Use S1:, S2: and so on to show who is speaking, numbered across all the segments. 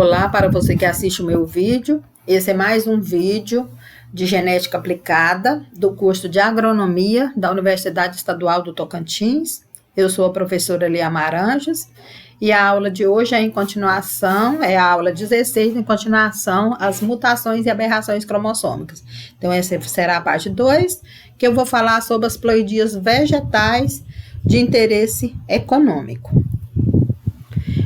S1: Olá para você que assiste o meu vídeo. Esse é mais um vídeo de genética aplicada do curso de agronomia da Universidade Estadual do Tocantins. Eu sou a professora Liamar Anjos e a aula de hoje é em continuação, é a aula 16, em continuação às mutações e aberrações cromossômicas. Então essa será a parte 2, que eu vou falar sobre as ploidias vegetais de interesse econômico.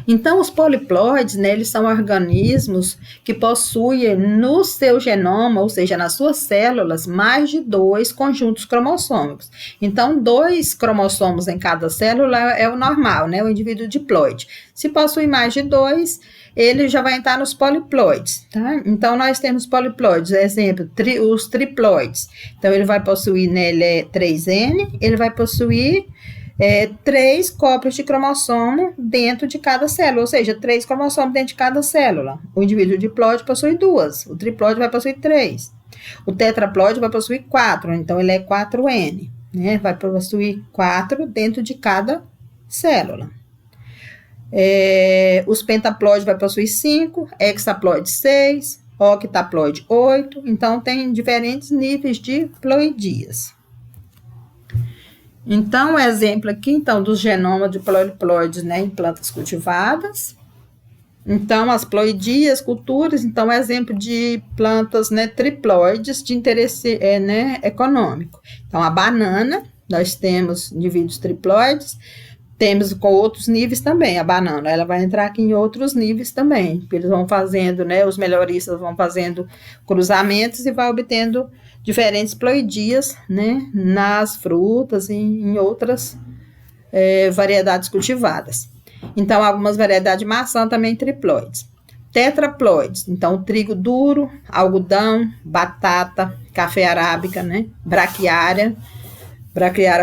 S1: Então, os poliploides, né, eles são organismos que possuem no seu genoma, ou seja, nas suas células, mais de 2 conjuntos cromossômicos. Então, 2 cromossomos em cada célula é o normal, né, o indivíduo diploide. Se possui mais de 2, ele já vai entrar nos poliploides, tá? Então, nós temos poliploides, exemplo, os triploides. Então, ele vai possuir, né, ele é 3N, ele vai possuir 3 cópias de cromossomo dentro de cada célula, ou seja, 3 cromossomos dentro de cada célula. O indivíduo diploide possui 2, o triploide vai possuir 3, o tetraploide vai possuir 4, então ele é 4N, né? Vai possuir 4 dentro de cada célula. Os pentaploides vai possuir 5, hexaploide 6, octaploide 8, então tem diferentes níveis de ploidias. Então, exemplo aqui, então, dos genomas de poliploides, né, em plantas cultivadas. Então, as ploidias, culturas, então, exemplo de plantas, né, triploides de interesse, né, econômico. Então, a banana, nós temos indivíduos triploides, temos com outros níveis também, a banana, ela vai entrar aqui em outros níveis também, porque eles vão fazendo, né, os melhoristas vão fazendo cruzamentos e vai obtendo diferentes ploidias, né, nas frutas e em outras variedades cultivadas. Então, algumas variedades de maçã também triploides. Tetraploides, então, trigo duro, algodão, batata, café arábica, né, braquiária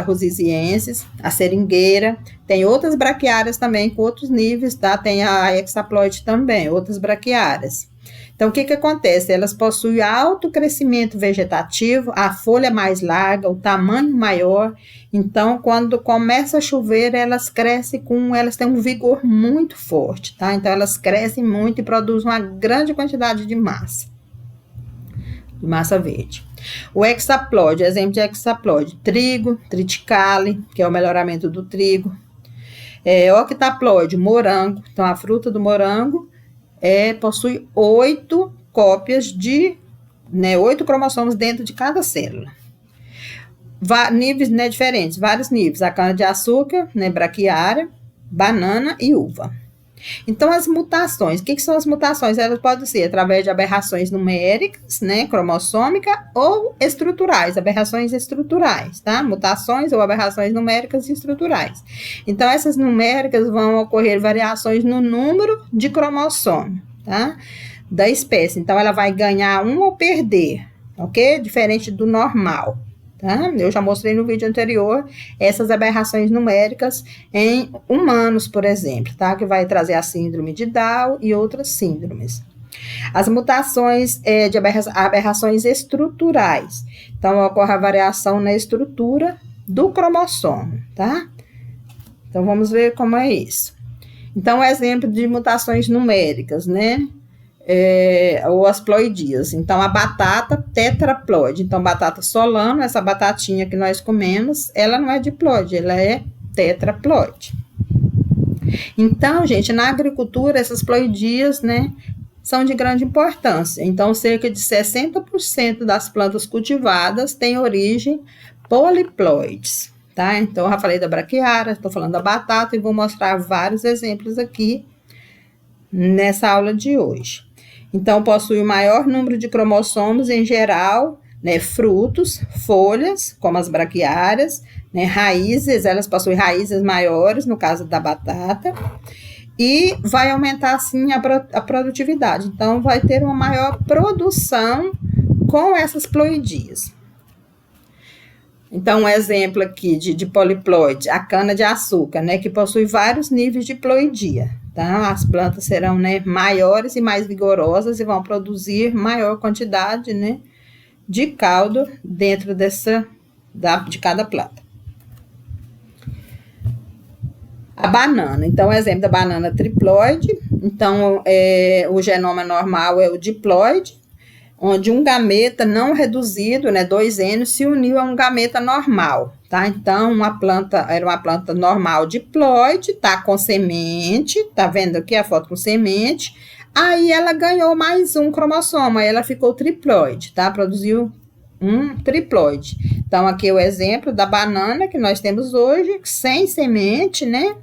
S1: rosisiensis, a seringueira, tem outras braquiárias também com outros níveis, tá? Tem a hexaploide também, outras braquiárias. Então, o que acontece? Elas possuem alto crescimento vegetativo, a folha mais larga, o tamanho maior. Então, quando começa a chover, elas crescem elas têm um vigor muito forte, tá? Então, elas crescem muito e produzem uma grande quantidade de massa verde. O hexaploide, exemplo de hexaploide, trigo, triticale, que é o melhoramento do trigo. Octaploide, morango, então a fruta do morango possui 8 cópias de, né, 8 cromossomos dentro de cada célula. Níveis, né, diferentes, vários níveis, a cana-de-açúcar, né, braquiária, banana e uva. Então, as mutações, o que são as mutações? Elas podem ser através de aberrações numéricas, né, cromossômica, ou estruturais, aberrações estruturais, tá? Mutações ou aberrações numéricas e estruturais. Então, essas numéricas vão ocorrer variações no número de cromossomo, tá? Da espécie. Então, ela vai ganhar um ou perder, ok? Diferente do normal. Tá? Eu já mostrei no vídeo anterior essas aberrações numéricas em humanos, por exemplo, tá? Que vai trazer a síndrome de Down e outras síndromes. As mutações de aberrações estruturais. Então, ocorre a variação na estrutura do cromossomo, tá? Então, vamos ver como é isso. Então, exemplo de mutações numéricas, né? Ou as ploidias. Então, a batata tetraploide. Então, batata solano, essa batatinha que nós comemos, ela não é diploide, ela é tetraploide. Então, gente, na agricultura, essas ploidias, né, são de grande importância. Então, cerca de 60% das plantas cultivadas têm origem poliploides, tá? Então, eu já falei da braquiária, estou falando da batata e vou mostrar vários exemplos aqui nessa aula de hoje. Então, possui o maior número de cromossomos em geral, né, frutos, folhas, como as braquiárias, né, raízes, elas possuem raízes maiores, no caso da batata, e vai aumentar, assim, a produtividade. Então, vai ter uma maior produção com essas ploidias. Então, um exemplo aqui de poliploide, a cana-de-açúcar, né, que possui vários níveis de ploidia. Tá? As plantas serão, né, maiores e mais vigorosas e vão produzir maior quantidade, né, de caldo dentro de cada planta. A banana, então, o exemplo da banana triploide, então, o genoma normal é o diploide, onde um gameta não reduzido, né, 2N, se uniu a um gameta normal, tá? Então, era uma planta normal diploide, tá com semente, tá vendo aqui a foto com semente, aí ela ganhou mais um cromossomo, aí ela ficou triploide, tá? Produziu um triploide. Então, aqui é o exemplo da banana que nós temos hoje, sem semente, né?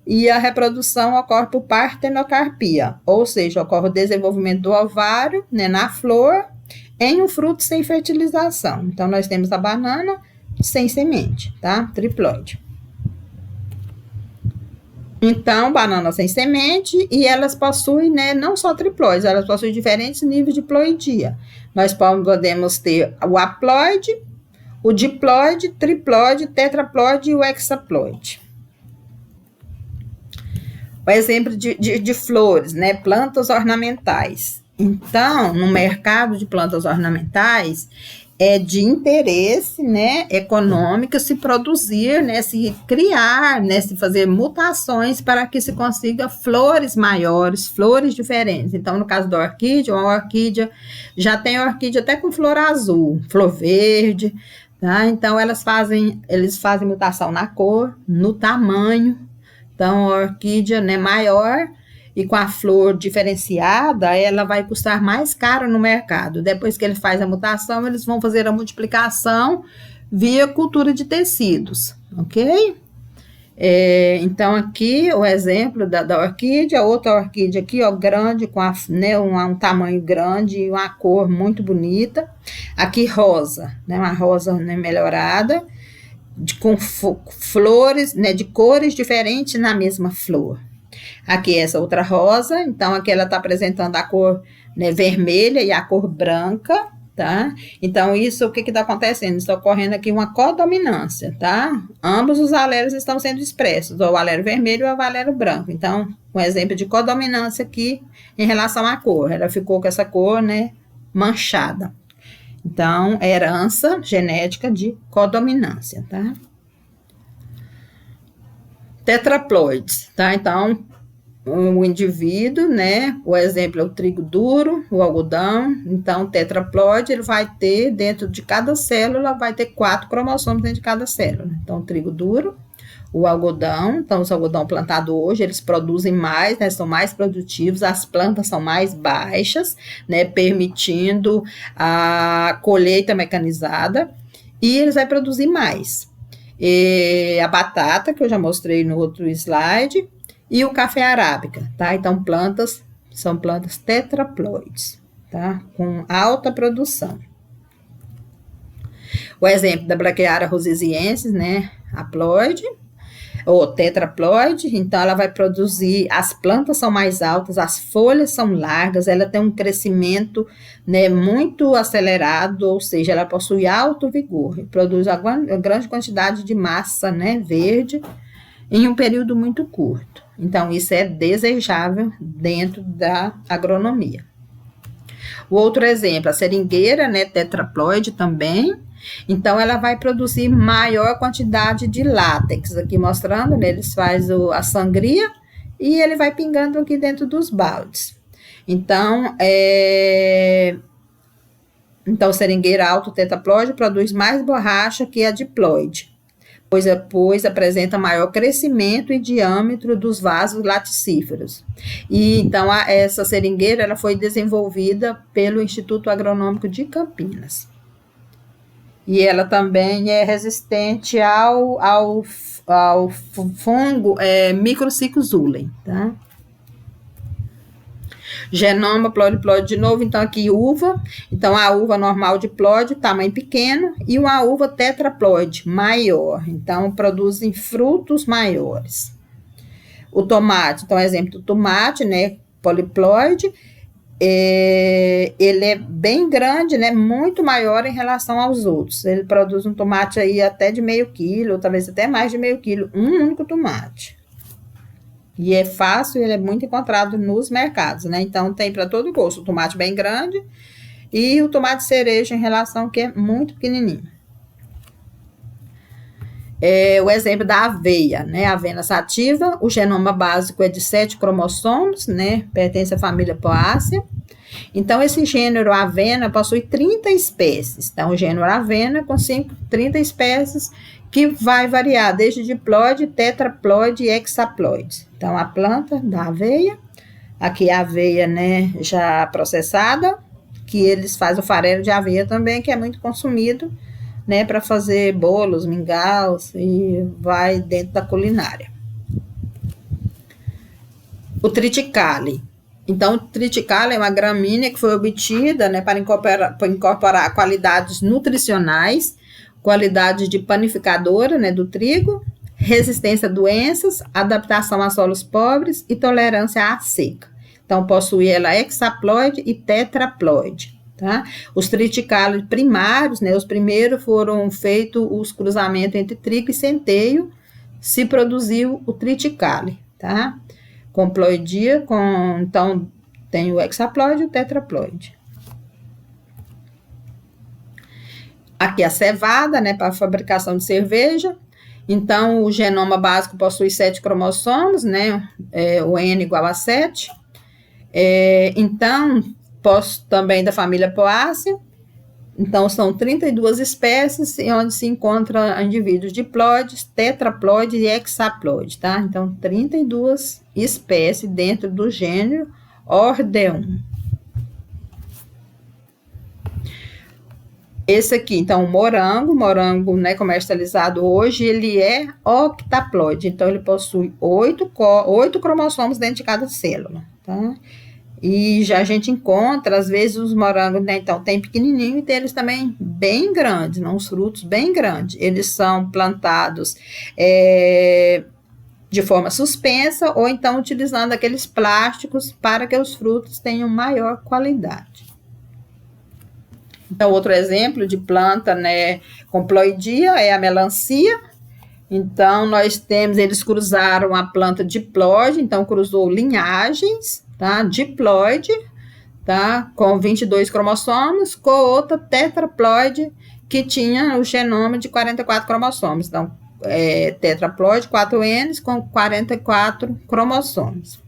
S1: E a reprodução ocorre por partenocarpia, ou seja, ocorre o desenvolvimento do ovário, né, na flor, em um fruto sem fertilização. Então, nós temos a banana sem semente, tá? Triploide. Então, banana sem semente, e elas possuem, né, não só triploides, elas possuem diferentes níveis de ploidia. Nós podemos ter o haploide, o diploide, triploide, tetraploide e o hexaploide. O exemplo de flores, né, plantas ornamentais. Então, no mercado de plantas ornamentais, é de interesse, né, econômico se produzir, né, se criar, né, se fazer mutações para que se consiga flores maiores, flores diferentes. Então, no caso da orquídea, uma orquídea já tem orquídea até com flor azul, flor verde, tá? Então, eles fazem mutação na cor, no tamanho. Então, a orquídea, né, maior e com a flor diferenciada, ela vai custar mais caro no mercado. Depois que ele faz a mutação, eles vão fazer a multiplicação via cultura de tecidos, ok? Então, aqui o exemplo da orquídea, outra orquídea aqui, ó, grande, com um tamanho grande e uma cor muito bonita. Aqui rosa, né, uma rosa, né, melhorada, com flores, né, de cores diferentes na mesma flor. Aqui essa outra rosa, então aqui ela está apresentando a cor, né, vermelha e a cor branca, tá? Então isso, o que está acontecendo? Está ocorrendo aqui uma codominância, tá? Ambos os alélos estão sendo expressos, ou o alelo vermelho ou o alelo branco. Então, um exemplo de codominância aqui em relação à cor, ela ficou com essa cor, né, manchada. Então, herança genética de codominância, tá? Tetraploides, tá? Então, o indivíduo, né? O exemplo é o trigo duro, o algodão. Então, tetraploide, ele vai ter, dentro de cada célula, vai ter 4 cromossomos dentro de cada célula. Então, o trigo duro, o algodão. Então, os algodão plantado hoje, eles produzem mais, né? São mais produtivos, as plantas são mais baixas, né? Permitindo a colheita mecanizada, e eles vão produzir mais. E a batata, que eu já mostrei no outro slide, e o café arábica, tá? Então, são plantas tetraploides, tá? Com alta produção. O exemplo da Braquiária rosesiensis, né? Haploide, ou tetraploide, então ela vai produzir, as plantas são mais altas, as folhas são largas, ela tem um crescimento, né, muito acelerado, ou seja, ela possui alto vigor, e produz uma grande quantidade de massa, né, verde, em um período muito curto. Então, isso é desejável dentro da agronomia. O outro exemplo, a seringueira, né, tetraploide também. Então, ela vai produzir maior quantidade de látex, aqui mostrando, né, eles fazem a sangria e ele vai pingando aqui dentro dos baldes. Então, seringueira alto tetraploide produz mais borracha que a diploide, pois apresenta maior crescimento e diâmetro dos vasos laticíferos. E então essa seringueira ela foi desenvolvida pelo Instituto Agronômico de Campinas. E ela também é resistente ao fungo Microcyclus zulen, tá? Genoma pluriploide de novo, então aqui uva, então a uva normal diploide, tamanho pequeno, e uma uva tetraploide, maior, então produzem frutos maiores. O tomate, então exemplo do tomate, né, poliploide, ele é bem grande, né, muito maior em relação aos outros, ele produz um tomate aí até de meio quilo, ou talvez até mais de meio quilo, um único tomate. E é fácil, ele é muito encontrado nos mercados, né? Então, tem para todo gosto. O tomate bem grande e o tomate cereja em relação que é muito pequenininho. O exemplo da aveia, né? A avena sativa, o genoma básico é de 7 cromossomos, né? Pertence à família Poaceae. Então, esse gênero avena possui 30 espécies. Então, o gênero avena com 30 espécies, que vai variar desde diploide, tetraploide e hexaploide. Então, a planta da aveia, aqui a aveia, né, já processada, que eles fazem o farelo de aveia também, que é muito consumido, né, para fazer bolos, mingaus, e vai dentro da culinária. O triticale. Então, o triticale é uma gramínea que foi obtida, né, para incorporar qualidades nutricionais, qualidade de panificadora, né, do trigo, resistência a doenças, adaptação a solos pobres e tolerância à seca. Então, possui ela hexaploide e tetraploide. Tá? Os triticales primários, né, os primeiros foram feitos os cruzamentos entre trigo e centeio, se produziu o triticale, tá? Com ploidia, então tem o hexaploide e o tetraploide. Aqui a cevada, né, para a fabricação de cerveja. Então, o genoma básico possui 7 cromossomos, né, o N igual a 7. Então, também da família Poaceae. Então, são 32 espécies, onde se encontram indivíduos diploides, tetraploides e hexaploides, tá? Então, 32 espécies dentro do gênero Hordeum. Esse aqui, então, o morango, né, comercializado hoje, ele é octaploide, então ele possui 8 cromossomos dentro de cada célula, tá? E já a gente encontra, às vezes, os morangos, né, então, tem pequenininho e tem eles também bem grandes, não, os frutos bem grandes. Eles são plantados de forma suspensa ou então utilizando aqueles plásticos para que os frutos tenham maior qualidade. Então, outro exemplo de planta, né, com ploidia é a melancia. Então, nós temos, eles cruzaram a planta diploide, então cruzou linhagens, tá, diploide, tá, com 22 cromossomos, com outra tetraploide, que tinha o genoma de 44 cromossomos. Então, tetraploide, 4Ns, com 44 cromossomos.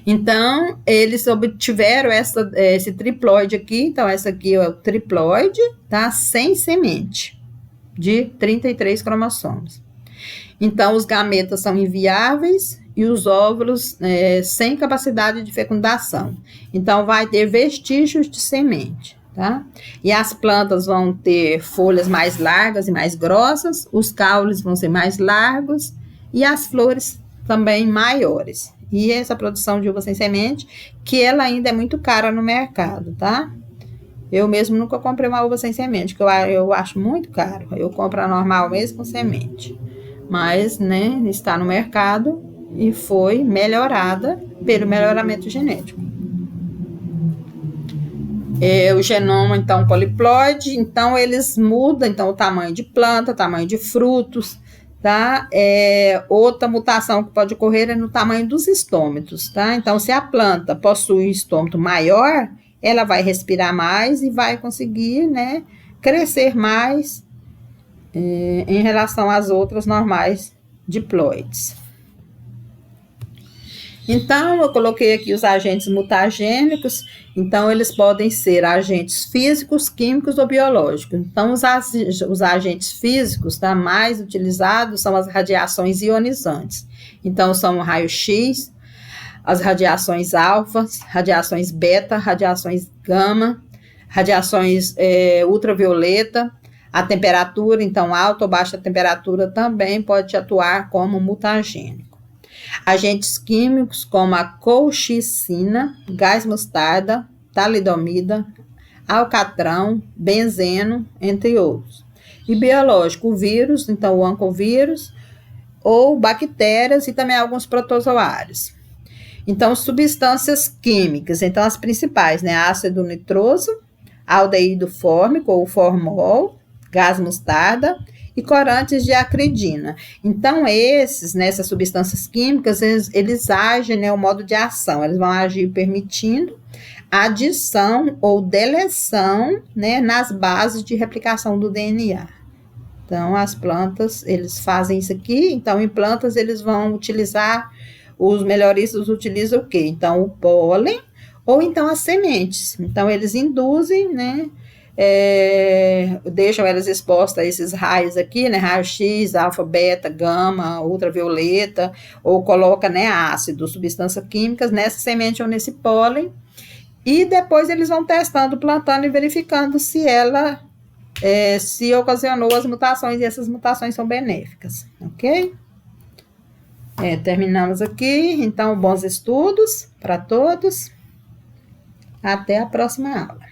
S1: Então, eles obtiveram esse triploide aqui, então essa aqui é o triploide, tá, sem semente, de 33 cromossomos. Então, os gametas são inviáveis e os óvulos sem capacidade de fecundação. Então, vai ter vestígios de semente, tá? E as plantas vão ter folhas mais largas e mais grossas, os caules vão ser mais largos e as flores também maiores. E essa produção de uva sem semente, que ela ainda é muito cara no mercado, tá? Eu mesmo nunca comprei uma uva sem semente, que eu acho muito caro. Eu compro a normal mesmo com semente. Mas, né, está no mercado e foi melhorada pelo melhoramento genético. O genoma, então, poliploide, então eles mudam, então, o tamanho de planta, tamanho de frutos, tá? Outra mutação que pode ocorrer é no tamanho dos estômatos, tá? Então, se a planta possui um estômago maior, ela vai respirar mais e vai conseguir, né, crescer mais em relação às outras normais diploides. Então, eu coloquei aqui os agentes mutagênicos. Então, eles podem ser agentes físicos, químicos ou biológicos. Então, os agentes físicos, tá, mais utilizados são as radiações ionizantes. Então, são o raio-x, as radiações alfa, radiações beta, radiações gama, radiações ultravioleta. A temperatura, então, alta ou baixa temperatura também pode atuar como mutagênico. Agentes químicos como a colchicina, gás mostarda, talidomida, alcatrão, benzeno, entre outros. E biológico, o vírus, então o oncovírus, ou bactérias e também alguns protozoários. Então, substâncias químicas, então as principais, né, ácido nitroso, aldeído fórmico ou formol, gás mostarda e corantes de acridina. Então, nessas substâncias químicas, eles agem, né, o modo de ação, eles vão agir permitindo adição ou deleção, né, nas bases de replicação do DNA. Então, as plantas, eles fazem isso aqui. Então, em plantas, eles vão utilizar, os melhoristas utilizam o quê? Então, o pólen ou então as sementes. Então, eles induzem, né? Deixam elas expostas a esses raios aqui, né? Raio-X, alfa, beta, gama, ultravioleta, ou coloca, né, ácido, substâncias químicas nessa semente ou nesse pólen. E depois eles vão testando, plantando e verificando se ela se ocasionou as mutações, e essas mutações são benéficas, ok? Terminamos aqui, então, bons estudos para todos. Até a próxima aula.